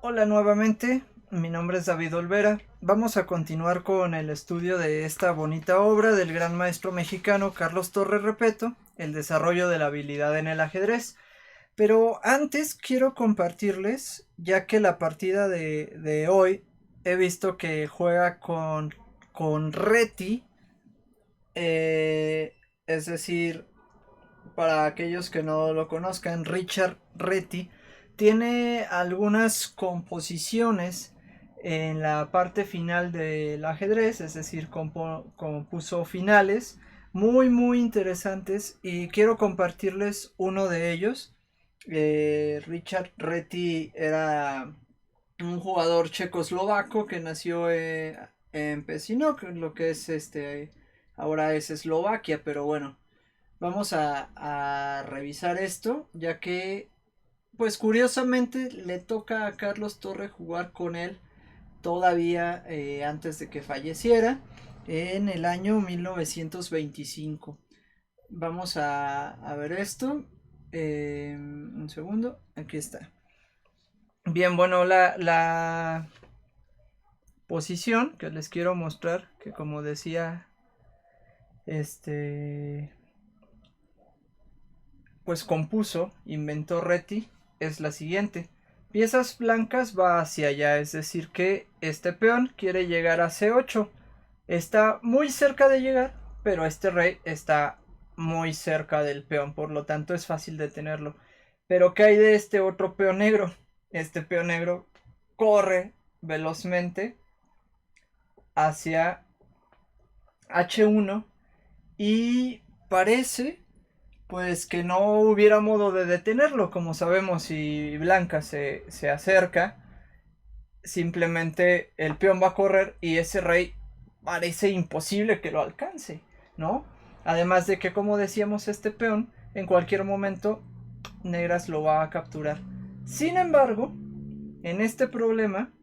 Hola nuevamente, mi nombre es David Olvera. Vamos a continuar con el estudio de esta bonita obra del gran maestro mexicano Carlos Torres Repeto, El desarrollo de la habilidad en el ajedrez. Pero antes quiero compartirles, ya que la partida de hoy he visto que juega con Reti, es decir, para aquellos que no lo conozcan, Richard Reti tiene algunas composiciones en la parte final del ajedrez, es decir, compuso finales muy interesantes y quiero compartirles uno de ellos. Richard Reti era un jugador checoslovaco que nació en Pesinok, lo que es ahora es Eslovaquia, pero bueno, vamos a revisar esto, ya que, pues curiosamente, le toca a Carlos Torre jugar con él todavía antes de que falleciera, en el año 1925. Vamos a ver esto. Un segundo, aquí está. Bien, bueno, la posición que les quiero mostrar, que como decía, este, pues compuso, inventó Reti, es la siguiente. Piezas blancas va hacia allá, es decir que este peón quiere llegar a C8. Está muy cerca de llegar, pero este rey está muy cerca del peón, por lo tanto es fácil detenerlo. Pero ¿qué hay de este otro peón negro? Este peón negro corre velozmente hacia H1 y parece pues que no hubiera modo de detenerlo. Como sabemos, si Blanca se acerca, simplemente el peón va a correr y ese rey parece imposible que lo alcance, ¿no? Además de que, como decíamos, este peón en cualquier momento Negras lo va a capturar. Sin embargo, en este problema,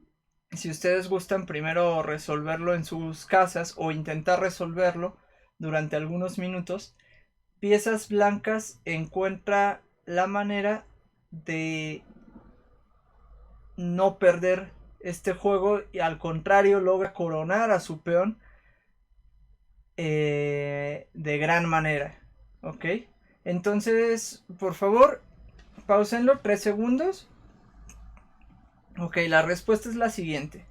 si ustedes gustan primero resolverlo en sus casas o intentar resolverlo durante algunos minutos, Piezas Blancas encuentra la manera de no perder este juego y al contrario logra coronar a su peón de gran manera. ¿Ok? Entonces, por favor, pausenlo 3 segundos. Ok, la respuesta es la siguiente.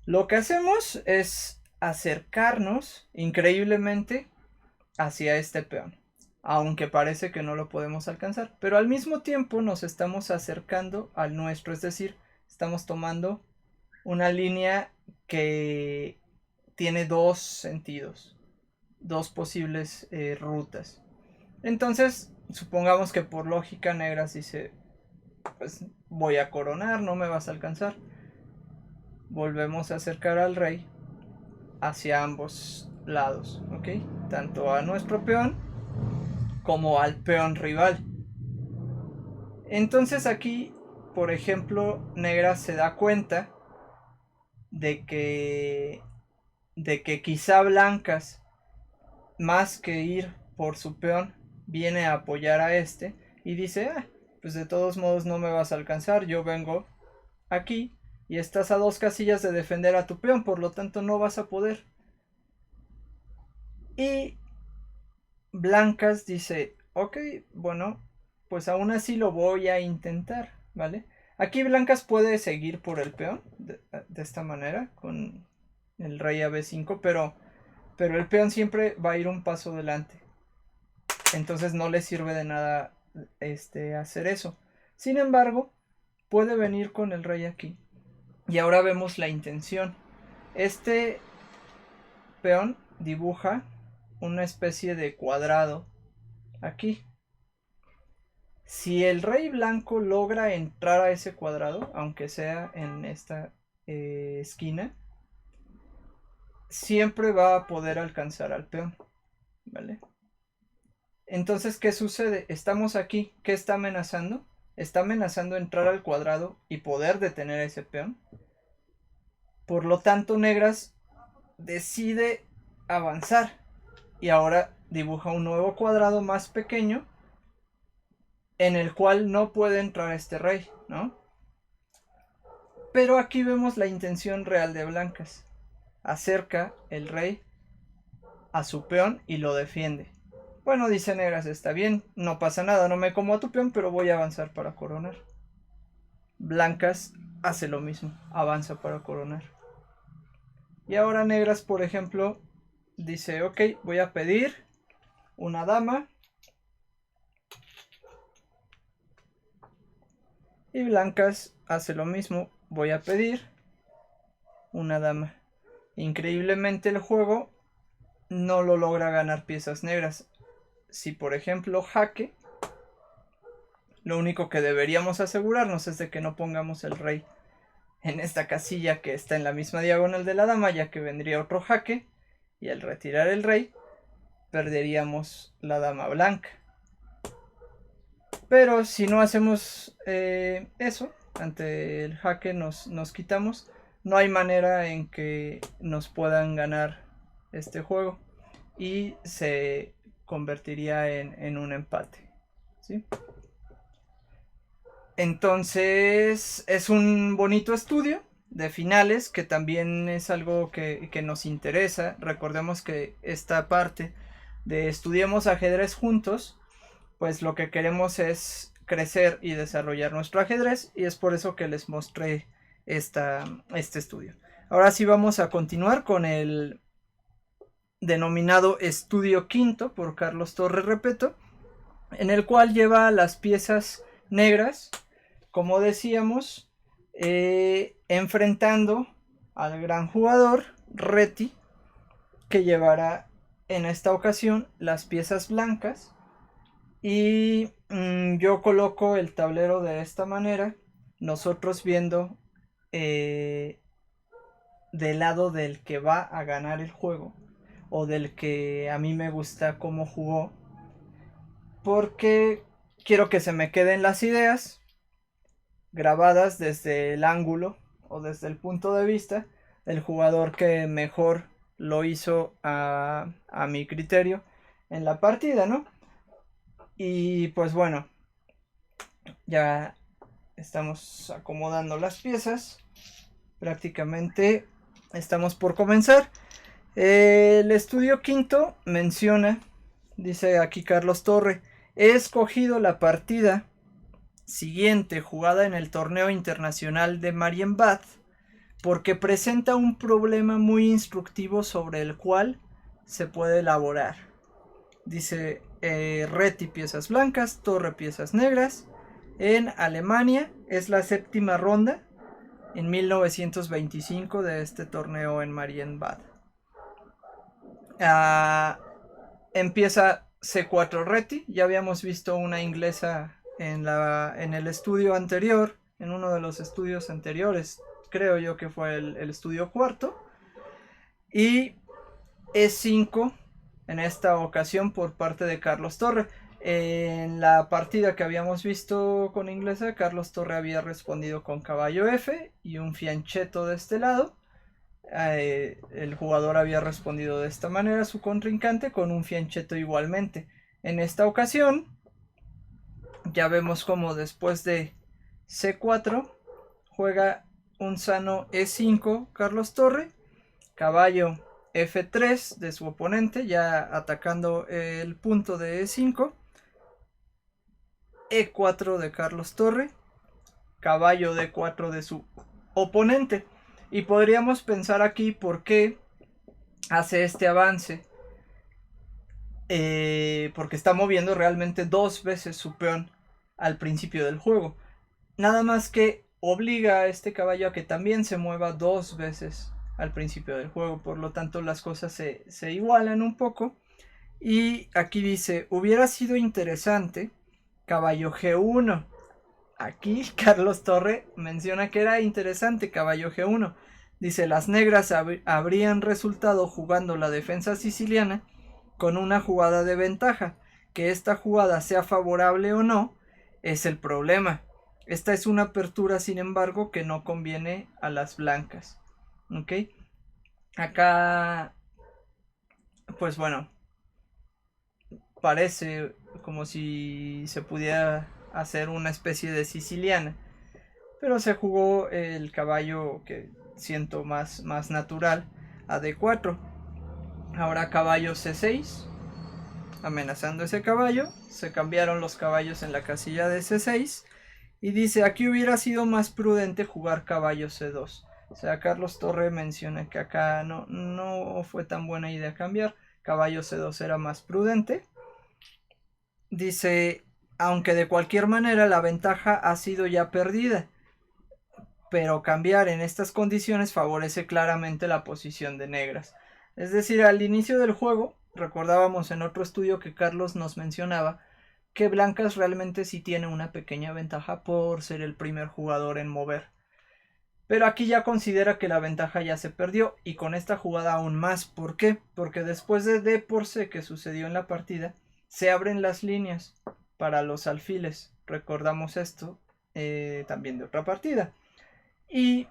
Lo que hacemos es acercarnos increíblemente hacia este peón, aunque parece que no lo podemos alcanzar, pero al mismo tiempo nos estamos acercando al nuestro, es decir, estamos tomando una línea que tiene dos sentidos, dos posibles rutas. Entonces, supongamos que por lógica Negras dice, pues voy a coronar, no me vas a alcanzar. Volvemos a acercar al rey hacia ambos lados, ¿ok? Tanto a nuestro peón como al peón rival. Entonces aquí, por ejemplo, Negra se da cuenta de que quizá Blancas, más que ir por su peón, viene a apoyar a este y dice, pues de todos modos no me vas a alcanzar, yo vengo aquí y estás a dos casillas de defender a tu peón, por lo tanto no vas a poder. Y Blancas dice, ok, bueno, pues aún así lo voy a intentar, ¿vale? Aquí Blancas puede seguir por el peón de esta manera, con el rey a B5, pero el peón siempre va a ir un paso delante. Entonces no le sirve de nada hacer eso. Sin embargo, puede venir con el rey aquí. Y ahora vemos la intención. Este peón dibuja una especie de cuadrado aquí. Si el rey blanco logra entrar a ese cuadrado, aunque sea en esta esquina, siempre va a poder alcanzar al peón, ¿vale? Entonces, ¿qué sucede? Estamos aquí, ¿qué está amenazando? Está amenazando entrar al cuadrado y poder detener a ese peón. Por lo tanto, Negras decide avanzar y ahora dibuja un nuevo cuadrado más pequeño en el cual no puede entrar este rey, ¿no? Pero aquí vemos la intención real de blancas. Acerca el rey a su peón y lo defiende. Bueno, dice negras, está bien, no pasa nada, no me como a tu peón, pero voy a avanzar para coronar. Blancas hace lo mismo, avanza para coronar. Y ahora negras, por ejemplo, dice, ok, voy a pedir una dama. Y blancas hace lo mismo, voy a pedir una dama. Increíblemente el juego no lo logra ganar piezas negras. Si por ejemplo jaque, lo único que deberíamos asegurarnos es de que no pongamos el rey en esta casilla que está en la misma diagonal de la dama, ya que vendría otro jaque y al retirar el rey perderíamos la dama blanca. Pero si no hacemos eso, ante el jaque nos quitamos, no hay manera en que nos puedan ganar este juego y se convertiría en un empate, ¿sí? Entonces es un bonito estudio de finales que también es algo que nos interesa. Recordemos que esta parte de estudiemos ajedrez juntos, pues lo que queremos es crecer y desarrollar nuestro ajedrez y es por eso que les mostré este estudio. Ahora sí vamos a continuar con el denominado estudio quinto por Carlos Torre Repeto, en el cual lleva las piezas negras, como decíamos, enfrentando al gran jugador Reti, que llevará en esta ocasión las piezas blancas. Y yo coloco el tablero de esta manera, nosotros viendo del lado del que va a ganar el juego o del que a mí me gusta cómo jugó, porque quiero que se me queden las ideas grabadas desde el ángulo o desde el punto de vista del jugador que mejor lo hizo a mi criterio en la partida, ¿no? Y pues bueno, ya estamos acomodando las piezas. Prácticamente estamos por comenzar. El estudio quinto menciona, dice aquí Carlos Torre, he escogido la partida siguiente jugada en el torneo internacional de Marienbad porque presenta un problema muy instructivo sobre el cual se puede elaborar. Dice Reti piezas blancas, Torre piezas negras. En Alemania es la séptima ronda en 1925 de este torneo en Marienbad. Empieza C4 Reti. Ya habíamos visto una inglesa en el estudio anterior, en uno de los estudios anteriores, creo yo que fue el estudio cuarto. Y E5 en esta ocasión por parte de Carlos Torre. En la partida que habíamos visto con inglesa, Carlos Torre había respondido con caballo F y un fianchetto de este lado. El jugador había respondido de esta manera a su contrincante con un fianchetto igualmente. En esta ocasión ya vemos como después de C4 juega un sano E5 Carlos Torre, caballo F3 de su oponente, ya atacando el punto de E5, E4 de Carlos Torre, caballo D4 de su oponente. Y podríamos pensar aquí por qué hace este avance. Porque está moviendo realmente dos veces su peón al principio del juego. Nada más que obliga a este caballo a que también se mueva dos veces al principio del juego. Por lo tanto las cosas se igualan un poco. Y aquí dice, hubiera sido interesante caballo G1. Aquí Carlos Torre menciona que era interesante caballo G1. Dice, las negras habrían resultado jugando la defensa siciliana con una jugada de ventaja. Que esta jugada sea favorable o no es el problema. Esta es una apertura, sin embargo, que no conviene a las blancas. ¿Ok? Acá, pues bueno, parece como si se pudiera hacer una especie de siciliana. pero se jugó el caballo que siento más natural, a D4. Ahora caballo C6, amenazando ese caballo. Se cambiaron los caballos en la casilla de C6 y dice, aquí hubiera sido más prudente jugar caballo C2. O sea, Carlos Torre menciona que acá no fue tan buena idea cambiar. Caballo C2 era más prudente. Dice, aunque de cualquier manera la ventaja ha sido ya perdida, pero cambiar en estas condiciones favorece claramente la posición de negras. Es decir, al inicio del juego, recordábamos en otro estudio que Carlos nos mencionaba que blancas realmente sí tiene una pequeña ventaja por ser el primer jugador en mover. Pero aquí ya considera que la ventaja ya se perdió y con esta jugada aún más. ¿Por qué? Porque después de D por C que sucedió en la partida, se abren las líneas para los alfiles. Recordamos esto también de otra partida. Y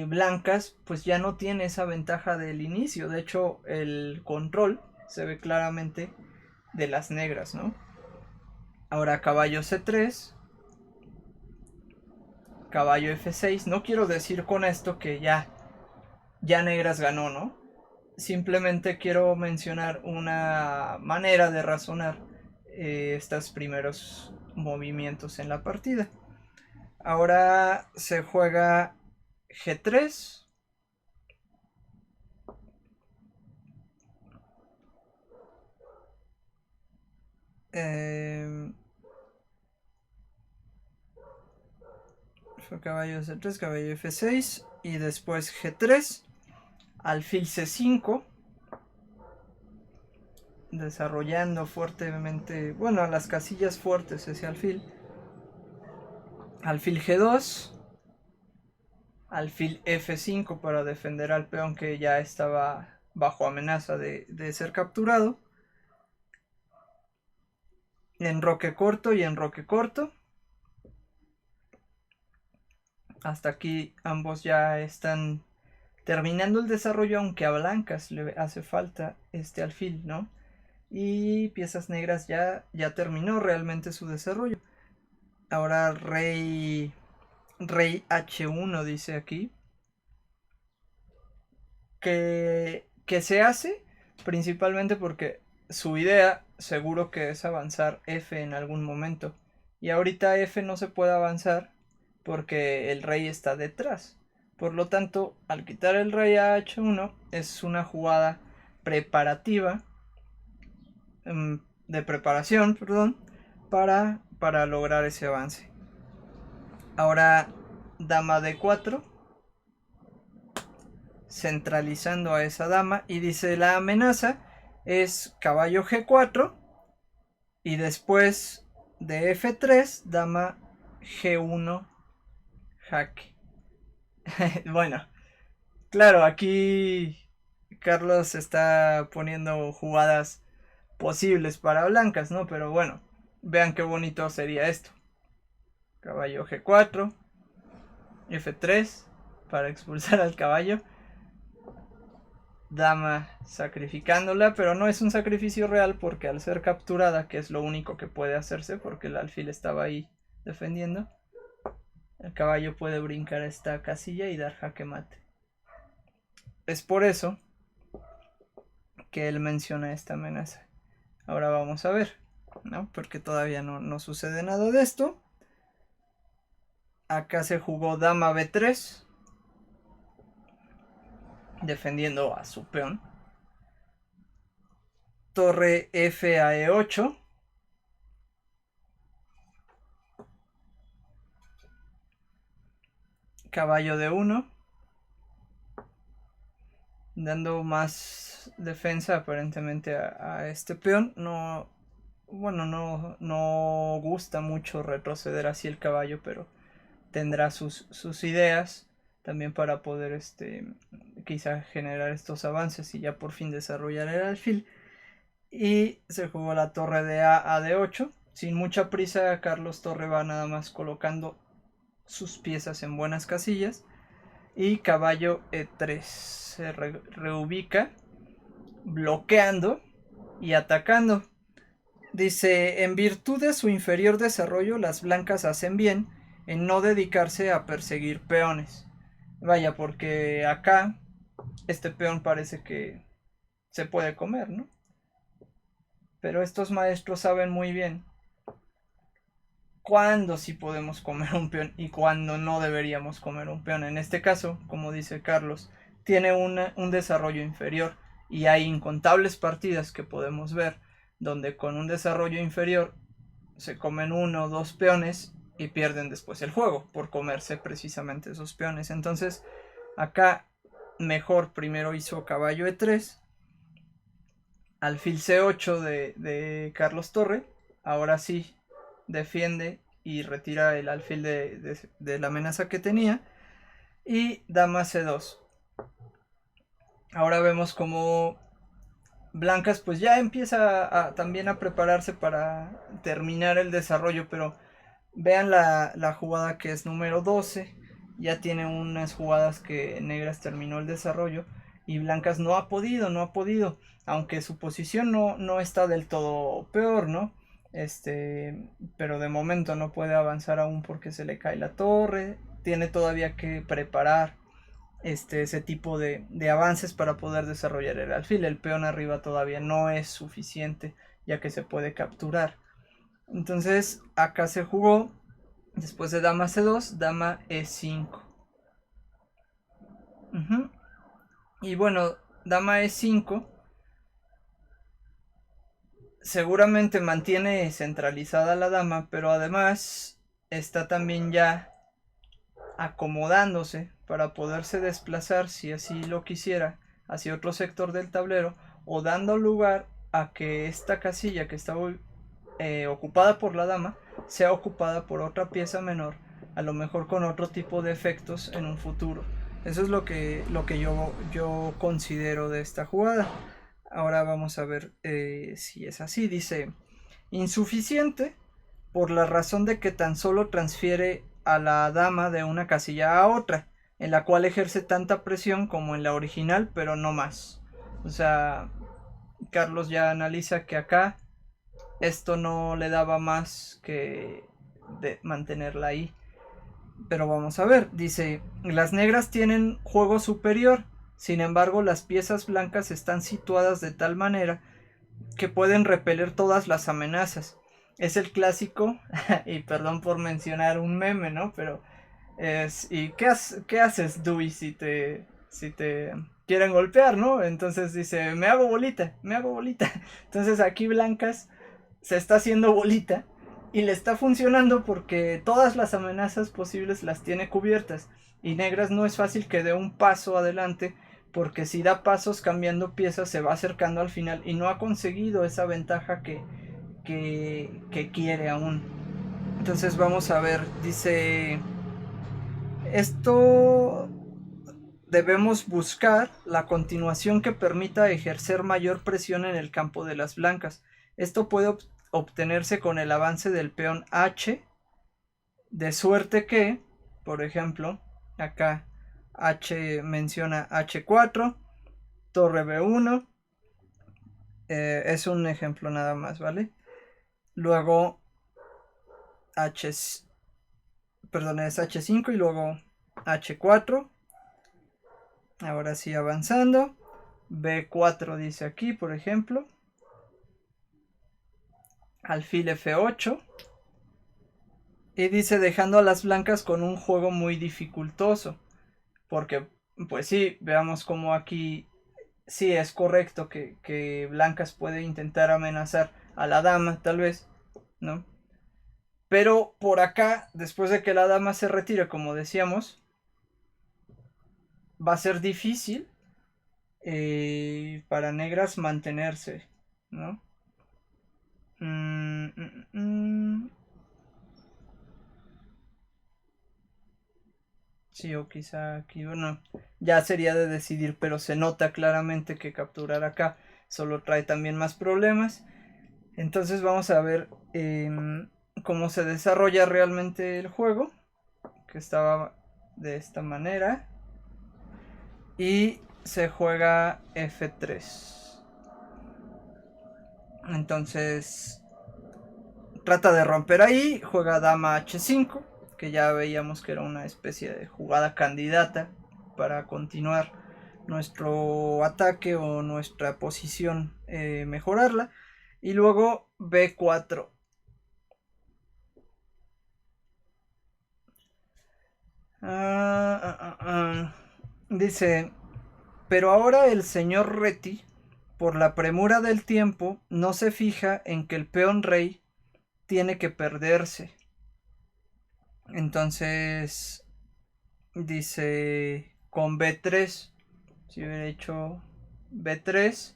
blancas pues ya no tiene esa ventaja del inicio. De hecho el control se ve claramente de las negras, ¿no? Ahora caballo C3, caballo F6. No quiero decir con esto que ya negras ganó, ¿no? Simplemente quiero mencionar una manera de razonar estos primeros movimientos en la partida. Ahora se juega G3. Fue caballo C3, caballo F6 y después G3, alfil C5, desarrollando fuertemente, bueno, las casillas fuertes ese alfil. Alfil G2, alfil F5 para defender al peón que ya estaba bajo amenaza de ser capturado. Enroque corto y enroque corto. Hasta aquí ambos ya están terminando el desarrollo, aunque a blancas le hace falta este alfil, ¿no? Y piezas negras ya terminó realmente su desarrollo. Ahora rey H1 dice aquí. Que se hace principalmente porque su idea seguro que es avanzar F en algún momento. Y ahorita F no se puede avanzar porque el rey está detrás. Por lo tanto, al quitar el rey a H1 es una jugada preparativa, de preparación, perdón, para lograr ese avance. Ahora dama D4, centralizando a esa dama, y dice la amenaza es caballo G4 y después de F3 dama G1 jaque. Bueno, claro, aquí Carlos está poniendo jugadas posibles para blancas, ¿no? Pero bueno, vean qué bonito sería esto. Caballo G4, F3 para expulsar al caballo, dama sacrificándola, pero no es un sacrificio real porque al ser capturada, que es lo único que puede hacerse porque el alfil estaba ahí defendiendo, el caballo puede brincar esta casilla y dar jaque mate. Es por eso que él menciona esta amenaza. Ahora vamos a ver, ¿no? Porque todavía no sucede nada de esto. Acá se jugó dama B3, defendiendo a su peón. Torre F a E8. Caballo D1. Dando más defensa aparentemente a este peón. No gusta mucho retroceder así el caballo, pero tendrá sus ideas también para poder quizá generar estos avances y ya por fin desarrollar el alfil. Y se jugó la torre de A D8. Sin mucha prisa, Carlos Torre va nada más colocando sus piezas en buenas casillas. Y caballo E3 se reubica, bloqueando y atacando. Dice, en virtud de su inferior desarrollo, las blancas hacen bien en no dedicarse a perseguir peones. Vaya, porque acá este peón parece que se puede comer, ¿no? Pero estos maestros saben muy bien cuándo sí podemos comer un peón y cuándo no deberíamos comer un peón. En este caso, como dice Carlos, tiene un desarrollo inferior y hay incontables partidas que podemos ver donde con un desarrollo inferior se comen uno o dos peones y pierden después el juego por comerse precisamente esos peones. Entonces acá mejor primero hizo caballo E3, alfil C8 de Carlos Torre, ahora sí defiende y retira el alfil de la amenaza que tenía, y dama C2. Ahora vemos como blancas pues ya empieza también a prepararse para terminar el desarrollo, pero vean la jugada que es número 12, ya tiene unas jugadas que negras terminó el desarrollo y blancas no ha podido, aunque su posición no está del todo peor, ¿no? Pero de momento no puede avanzar aún porque se le cae la torre, tiene todavía que preparar ese tipo de avances para poder desarrollar el alfil. El peón arriba todavía no es suficiente ya que se puede capturar. Entonces acá se jugó, después de dama C2, dama E5. Y bueno, dama E5 seguramente mantiene centralizada la dama, pero además está también ya acomodándose para poderse desplazar, si así lo quisiera, hacia otro sector del tablero, o dando lugar a que esta casilla que está ocupada por la dama sea ocupada por otra pieza menor, a lo mejor con otro tipo de efectos en un futuro. Eso es lo que yo considero de esta jugada. Ahora vamos a ver si es así. Dice, insuficiente por la razón de que tan solo transfiere a la dama de una casilla a otra, en la cual ejerce tanta presión como en la original, pero no más. O sea, Carlos ya analiza que acá esto no le daba más que de mantenerla ahí. Pero vamos a ver, dice, las negras tienen juego superior, sin embargo las piezas blancas están situadas de tal manera que pueden repeler todas las amenazas. Es el clásico, y perdón por mencionar un meme, ¿no? Pero es, ¿y qué haces, Dewey, si te quieren golpear, ¿no? Entonces dice, me hago bolita, me hago bolita. Entonces aquí blancas se está haciendo bolita y le está funcionando porque todas las amenazas posibles las tiene cubiertas, y negras no es fácil que dé un paso adelante porque si da pasos cambiando piezas se va acercando al final y no ha conseguido esa ventaja que quiere aún. Entonces vamos a ver, dice, esto debemos buscar la continuación que permita ejercer mayor presión en el campo de las blancas. Esto puede obtenerse con el avance del peón H, de suerte que, por ejemplo, acá H menciona H4, torre B1, es un ejemplo nada más, ¿vale? Luego H, perdón, es H5 y luego H4. Ahora sí avanzando. B4 dice aquí, por ejemplo. Alfil F8. Y dice dejando a las blancas con un juego muy dificultoso. Porque, pues sí, veamos como aquí sí es correcto que blancas puede intentar amenazar a la dama, tal vez, ¿no? Pero por acá, después de que la dama se retire, como decíamos, va a ser difícil para negras mantenerse, ¿no? Sí, o quizá aquí, bueno, ya sería de decidir, pero se nota claramente que capturar acá solo trae también más problemas. Entonces vamos a ver cómo se desarrolla realmente el juego, que estaba de esta manera. Y se juega F3. Entonces trata de romper ahí, juega dama H5, que ya veíamos que era una especie de jugada candidata para continuar nuestro ataque o nuestra posición, mejorarla. Y luego B4. Dice, pero ahora el señor Reti, por la premura del tiempo, no se fija en que el peón rey tiene que perderse. Entonces dice con B3, si hubiera hecho B3,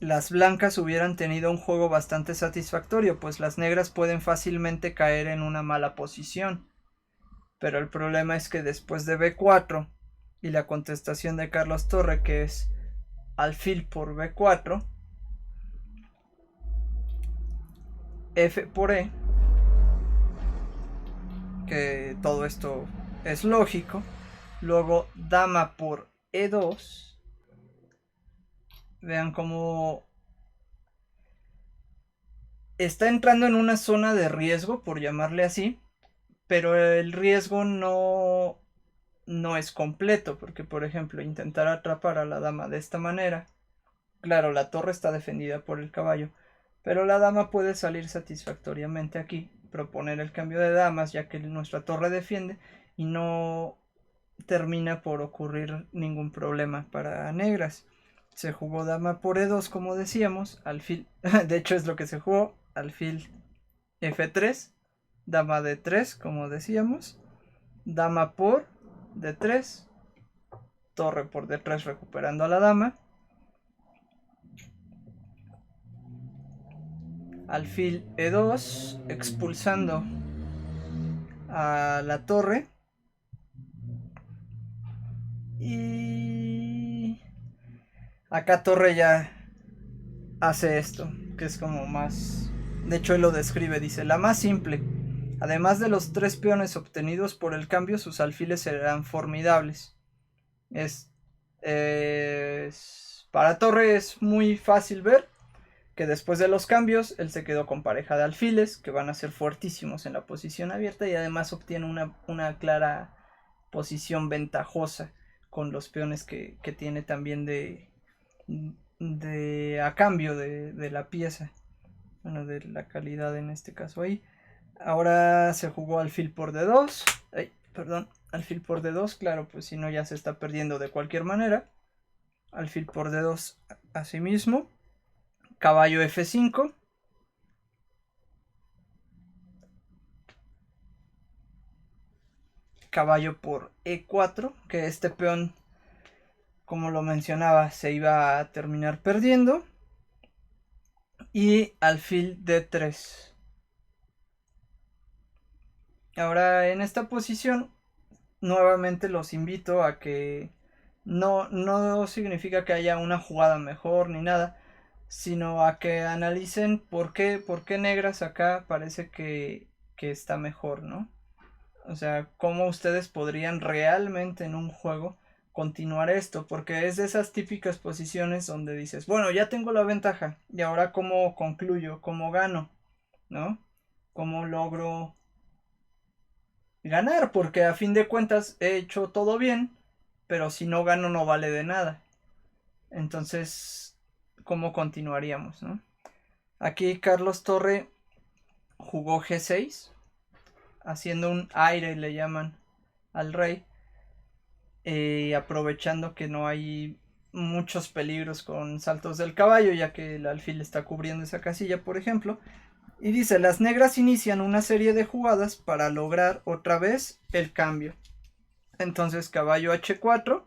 las blancas hubieran tenido un juego bastante satisfactorio, pues las negras pueden fácilmente caer en una mala posición. Pero el problema es que después de B4 y la contestación de Carlos Torre, que es alfil por B4, F por E, que todo esto es lógico, luego dama por E2, vean cómo está entrando en una zona de riesgo, por llamarle así, pero el riesgo no es completo, porque por ejemplo intentar atrapar a la dama de esta manera, claro, la torre está defendida por el caballo, pero la dama puede salir satisfactoriamente aquí, proponer el cambio de damas, ya que nuestra torre defiende y no termina por ocurrir ningún problema para negras. Se jugó dama por E2, como decíamos, alfil, de hecho es lo que se jugó, alfil F3, dama D3, como decíamos, dama por D3, torre por D3 recuperando a la dama, alfil E2 expulsando a la torre y acá torre ya hace esto, que es como más, de hecho él lo describe, dice, la más simple. Además de los 3 peones obtenidos por el cambio, sus alfiles serán formidables. Para torre es muy fácil ver que después de los cambios él se quedó con pareja de alfiles que van a ser fuertísimos en la posición abierta y además obtiene una clara posición ventajosa con los peones que tiene también a cambio de la pieza, bueno, de la calidad en este caso ahí. Ahora se jugó alfil por D2, alfil por D2, claro, pues si no ya se está perdiendo de cualquier manera. Alfil por D2 asimismo, caballo F5, caballo por E4, que este peón, como lo mencionaba, se iba a terminar perdiendo, y alfil D3. Ahora en esta posición nuevamente los invito a que no significa que haya una jugada mejor ni nada, sino a que analicen por qué negras acá parece que está mejor, ¿no? O sea, cómo ustedes podrían realmente en un juego continuar esto, porque es de esas típicas posiciones donde dices, bueno, ya tengo la ventaja, y ahora cómo concluyo, cómo gano, ¿no? Cómo logro ganar, porque a fin de cuentas he hecho todo bien, pero si no gano no vale de nada. Entonces, ¿cómo continuaríamos, no? Aquí Carlos Torre jugó G6, haciendo un aire, le llaman al rey, aprovechando que no hay muchos peligros con saltos del caballo, ya que el alfil está cubriendo esa casilla, por ejemplo. Y dice, las negras inician una serie de jugadas para lograr otra vez el cambio. Entonces caballo H4,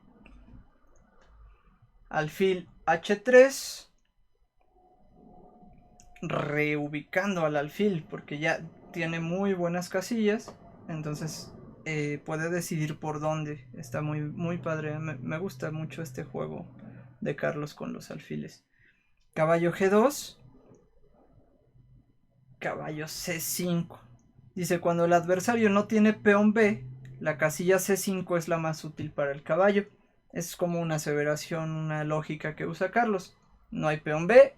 alfil H3, reubicando al alfil porque ya tiene muy buenas casillas, entonces puede decidir por dónde. Está muy, muy padre, me gusta mucho este juego de Carlos con los alfiles. Caballo G2, caballo C5. Dice, cuando el adversario no tiene peón B, la casilla C5 es la más útil para el caballo. Es como una aseveración, una lógica que usa Carlos. No hay peón B,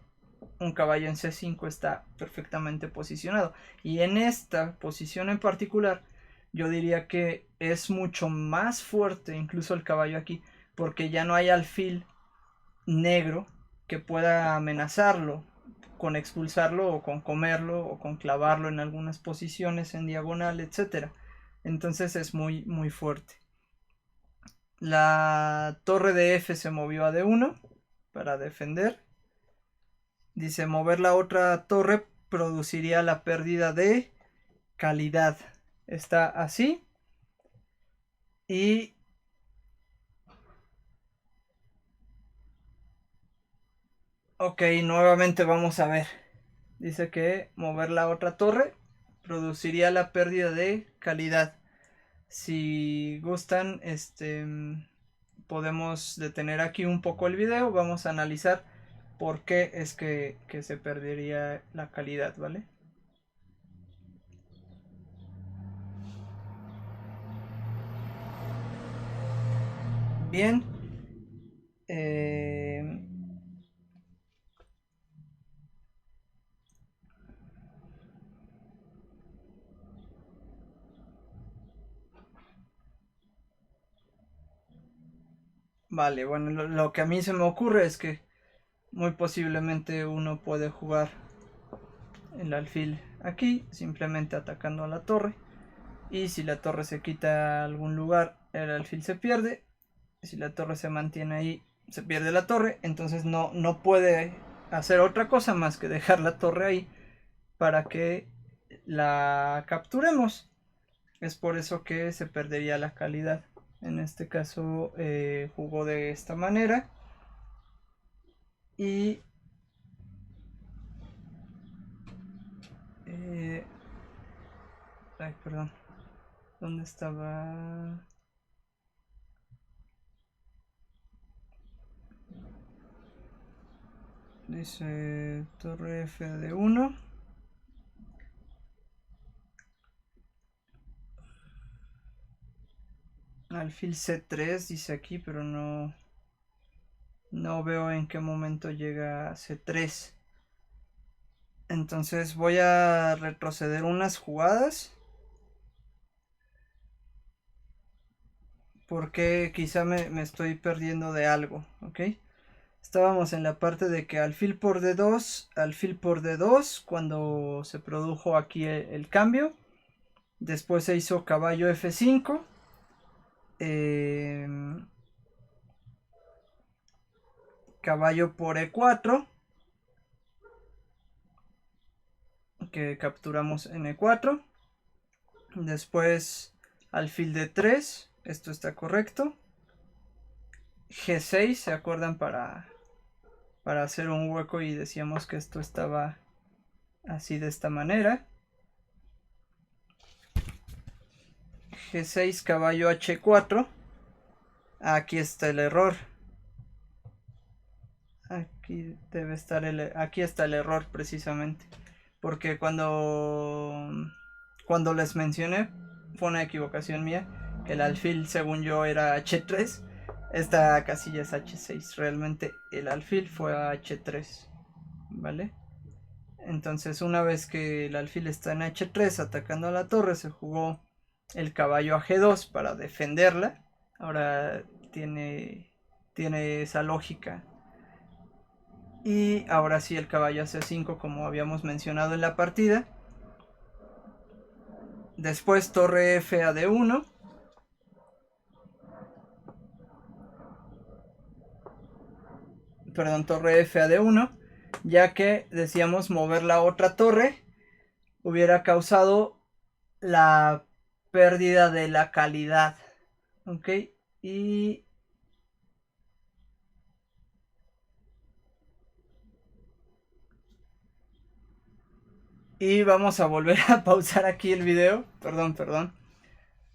un caballo en C5 está perfectamente posicionado. Y en esta posición en particular, yo diría que es mucho más fuerte incluso el caballo aquí, porque ya no hay alfil negro que pueda amenazarlo con expulsarlo o con comerlo o con clavarlo en algunas posiciones en diagonal, etcétera. Entonces es muy muy fuerte. La torre de F se movió a D1 para defender. Dice, mover la otra torre produciría la pérdida de calidad. Está así. Y ok, nuevamente vamos a ver. Dice que mover la otra torre produciría la pérdida de calidad. Si gustan, podemos detener aquí un poco el video. Vamos a analizar por qué es que se perdería la calidad, ¿vale? Bien. Vale, bueno, lo que a mí se me ocurre es que muy posiblemente uno puede jugar el alfil aquí, simplemente atacando a la torre. Y si la torre se quita a algún lugar, el alfil se pierde. Si la torre se mantiene ahí, se pierde la torre. Entonces no puede hacer otra cosa más que dejar la torre ahí para que la capturemos. Es por eso que se perdería la calidad. En este caso jugó de esta manera. Y ay, perdón. ¿Dónde estaba? Dice torre F de 1. Alfil C3 dice aquí, pero no veo en qué momento llega a C3. Entonces voy a retroceder unas jugadas. Porque quizá me estoy perdiendo de algo, ¿ok? Estábamos en la parte de que alfil por D2, cuando se produjo aquí el cambio. Después se hizo caballo F5. Caballo por E4. Que capturamos en E4. Después alfil D3. Esto está correcto. G6, ¿se acuerdan? Para hacer un hueco y decíamos que esto estaba así de esta manera. G6, caballo H4. Aquí está el error. Aquí está el error precisamente. Porque cuando les mencioné, fue una equivocación mía, que el alfil según yo era H3. Esta casilla es H6. Realmente el alfil fue a H3. ¿Vale? Entonces una vez que el alfil está en H3 atacando a la torre, se jugó el caballo a G2 para defenderla. Ahora tiene esa lógica. Y ahora sí el caballo a C5 como habíamos mencionado en la partida. Después torre F a D1. Perdón, torre F a D1. Ya que decíamos mover la otra torre hubiera causado la pérdida de la calidad. Ok. Y vamos a volver a pausar aquí el video. Perdón.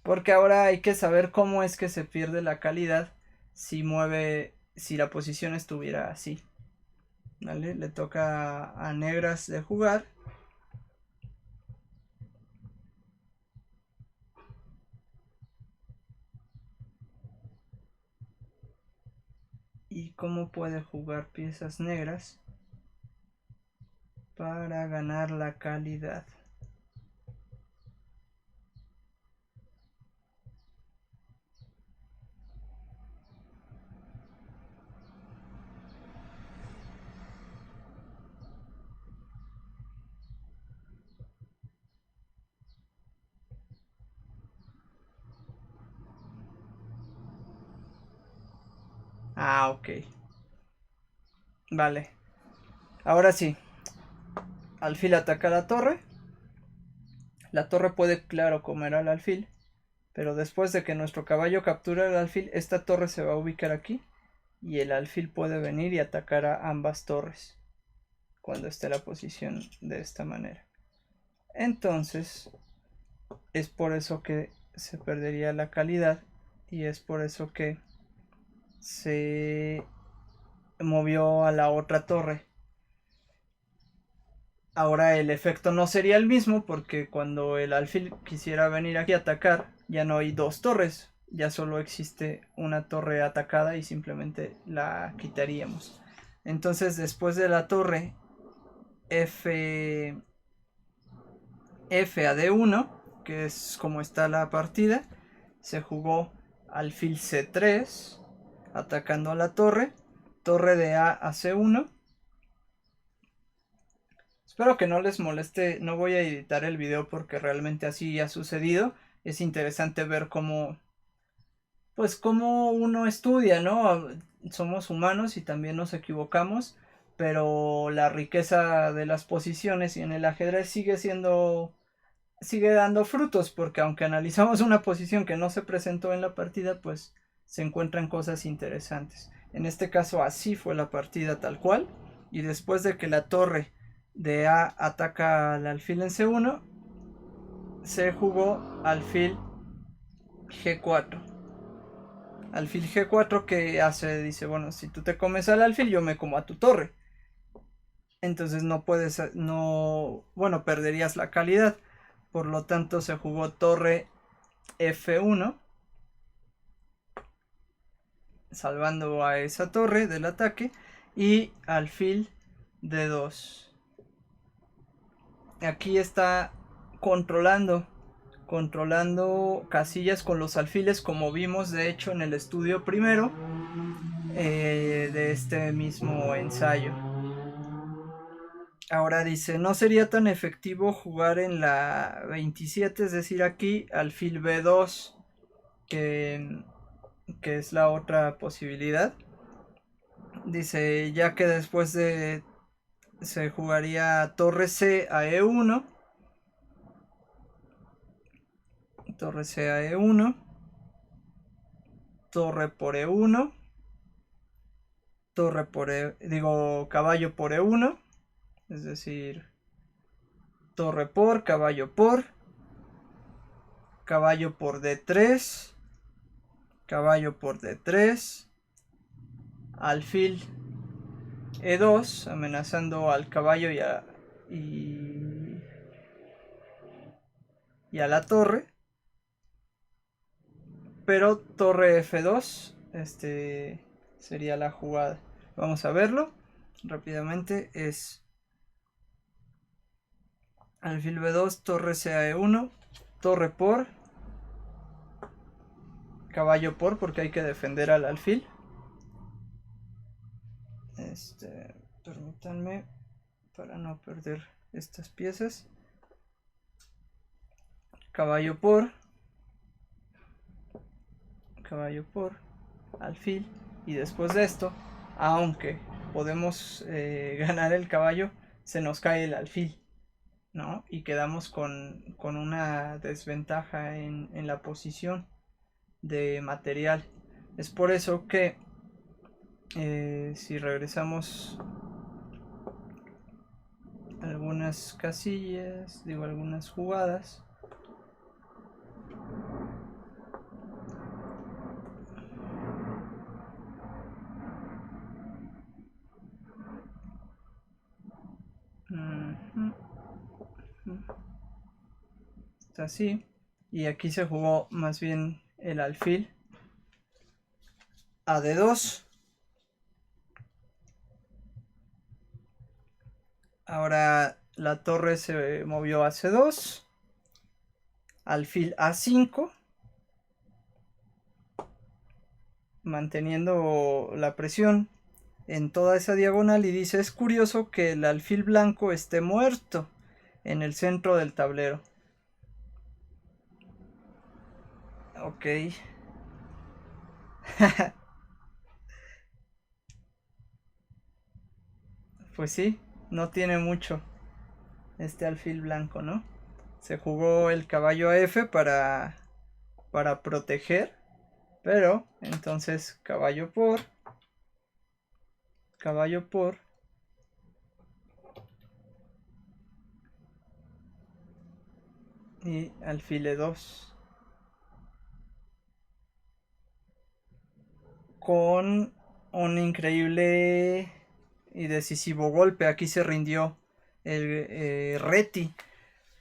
Porque ahora hay que saber cómo es que se pierde la calidad si la posición estuviera así. ¿Vale? Le toca a negras de jugar. ¿Y cómo puede jugar piezas negras? para ganar la calidad. Ah, ok. Vale. Ahora sí. Alfil ataca la torre. La torre puede, claro, comer al alfil. Pero después de que nuestro caballo capture al alfil, esta torre se va a ubicar aquí. Y el alfil puede venir y atacar a ambas torres. Cuando esté la posición de esta manera. Entonces, es por eso que se perdería la calidad. Y es por eso que se movió a la otra torre. Ahora el efecto no sería el mismo porque cuando el alfil quisiera venir aquí a atacar, ya no hay dos torres, ya solo existe una torre atacada y simplemente la quitaríamos. Entonces después de la torre F a D1, que es como está la partida, se jugó alfil C3 atacando a la torre, torre de A a C1. Espero que no les moleste, no voy a editar el video porque realmente así ha sucedido. Es interesante ver cómo, pues cómo uno estudia, ¿no? Somos humanos y también nos equivocamos, pero la riqueza de las posiciones y en el ajedrez sigue dando frutos, porque aunque analizamos una posición que no se presentó en la partida, pues se encuentran cosas interesantes. En este caso así fue la partida tal cual, y después de que la torre de A ataca al alfil en C1, se jugó alfil G4. Alfil G4 que hace, dice, bueno, si tú te comes al alfil, yo me como a tu torre. Entonces no puedes, no, bueno, perderías la calidad. Por lo tanto se jugó torre F1, salvando a esa torre del ataque, y alfil D2. Aquí está controlando casillas con los alfiles, como vimos de hecho en el estudio primero de este mismo ensayo. Ahora dice, no sería tan efectivo jugar en la 27, es decir, aquí alfil B2, que es la otra posibilidad. Dice, ya que después de se jugaría torre C a E1, torre C a E1, torre por E1, torre por caballo por E1, es decir, torre por, caballo por D3, caballo por D3, alfil E2, amenazando al caballo y a la torre, pero torre F2, sería la jugada. Vamos a verlo rápidamente. Es alfil B2, torre C a E1, torre por, caballo por, porque hay que defender al alfil. Permítanme para no perder estas piezas. Caballo por, alfil, y después de esto, aunque podemos ganar el caballo, se nos cae el alfil, ¿no? Y quedamos con una desventaja en la posición de material. Es por eso que si regresamos algunas casillas, digo algunas jugadas, está así, y aquí se jugó más bien el alfil a D2. Ahora la torre se movió a C2, alfil A5, manteniendo la presión en toda esa diagonal, y dice: es curioso que el alfil blanco esté muerto en el centro del tablero. Ok. Pues sí, no tiene mucho este alfil blanco, ¿no? Se jugó el caballo a F para proteger, pero entonces caballo por y alfil E2 con un increíble y decisivo golpe. Aquí se rindió el Reti,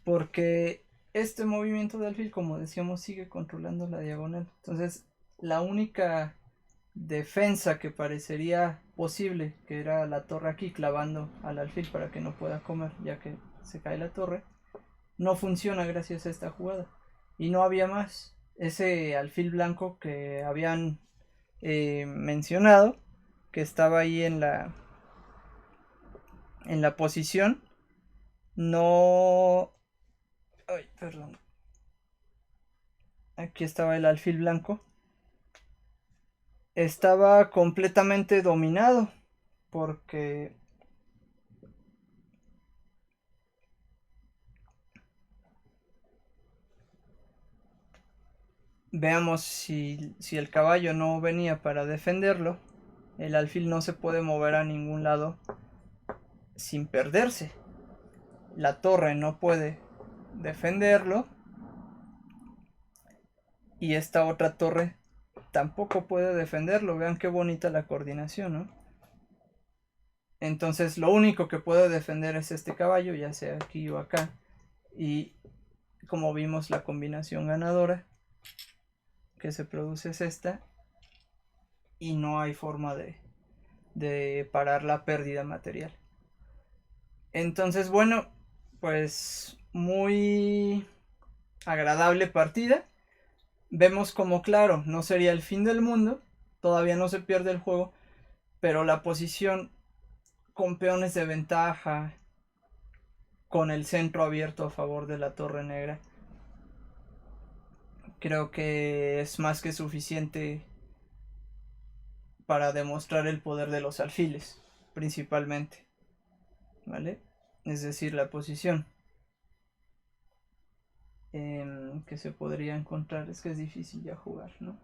porque este movimiento de alfil, como decíamos, sigue controlando la diagonal. Entonces la única defensa que parecería posible, que era la torre aquí clavando al alfil para que no pueda comer ya que se cae la torre, no funciona gracias a esta jugada. Y no había más. Ese alfil blanco que habían mencionado, que estaba ahí en la posición, no... Ay, perdón. Aquí estaba el alfil blanco. Estaba completamente dominado, porque veamos, si el caballo no venía para defenderlo, el alfil no se puede mover a ningún lado sin perderse. La torre no puede defenderlo, y esta otra torre tampoco puede defenderlo. Vean qué bonita la coordinación, ¿no? Entonces lo único que puede defender es este caballo, ya sea aquí o acá. Y como vimos, la combinación ganadora que se produce es esta, y no hay forma de parar la pérdida material. Entonces, bueno, pues muy agradable partida. Vemos como, claro, no sería el fin del mundo, todavía no se pierde el juego, pero la posición con peones de ventaja, con el centro abierto a favor de la torre negra, creo que es más que suficiente para demostrar el poder de los alfiles, principalmente, ¿vale? Es decir, la posición que se podría encontrar, es que es difícil ya jugar, ¿no?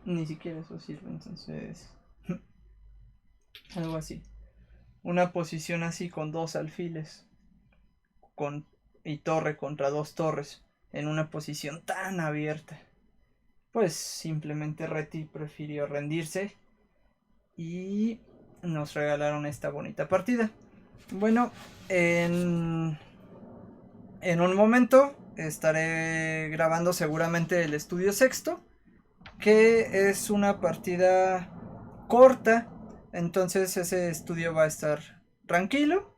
Ni siquiera eso sirve, entonces algo así. Una posición así con dos alfiles y torre contra dos torres en una posición tan abierta, pues simplemente Reti prefirió rendirse y nos regalaron esta bonita partida. Bueno, en un momento estaré grabando seguramente el estudio sexto, que es una partida corta, entonces ese estudio va a estar tranquilo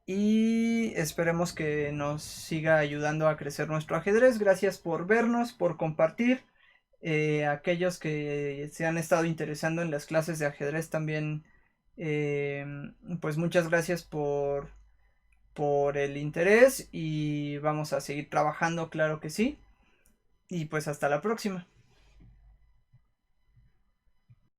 y esperemos que nos siga ayudando a crecer nuestro ajedrez. Gracias por vernos, por compartir. Aquellos que se han estado interesando en las clases de ajedrez también, pues muchas gracias por el interés, y vamos a seguir trabajando, claro que sí. Y pues hasta la próxima.